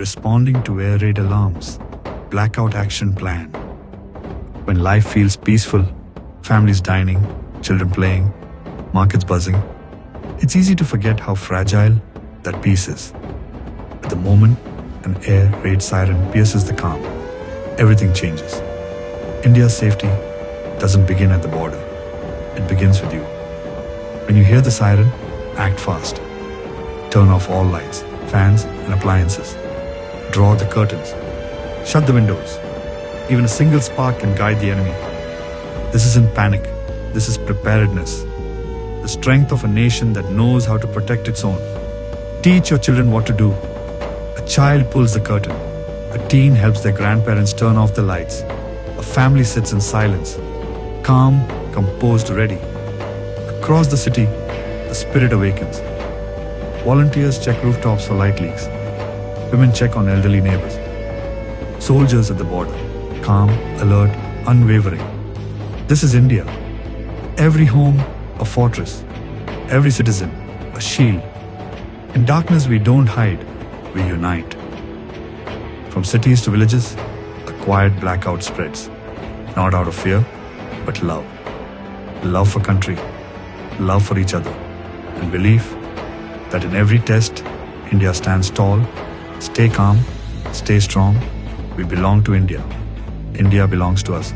responding to air raid alarms, Blackout Action Plan. When life feels peaceful, families dining, children playing, markets buzzing, it's easy to forget how fragile that peace is. At the moment an air raid siren pierces the calm, everything changes. India's safety doesn't begin at the border. It begins with you. When you hear the siren, act fast. Turn off all lights, fans, and appliances. Draw the curtains. Shut the windows. Even a single spark can guide the enemy. This isn't panic. This is preparedness. The strength of a nation that knows how to protect its own. Teach your children what to do. A child pulls the curtain. A teen helps their grandparents turn off the lights. A family sits in silence, calm, composed, ready. Across the city, the spirit awakens. Volunteers check rooftops for light leaks. Women check on elderly neighbors. Soldiers at the border, calm, alert, unwavering. This is India. Every home, a fortress. Every citizen, a shield. In darkness, we don't hide, we unite. From cities to villages, a quiet blackout spreads. Not out of fear, but love. Love for country, love for each other, and belief that in every test, India stands tall. Stay calm, stay strong. We belong to India. India belongs to us.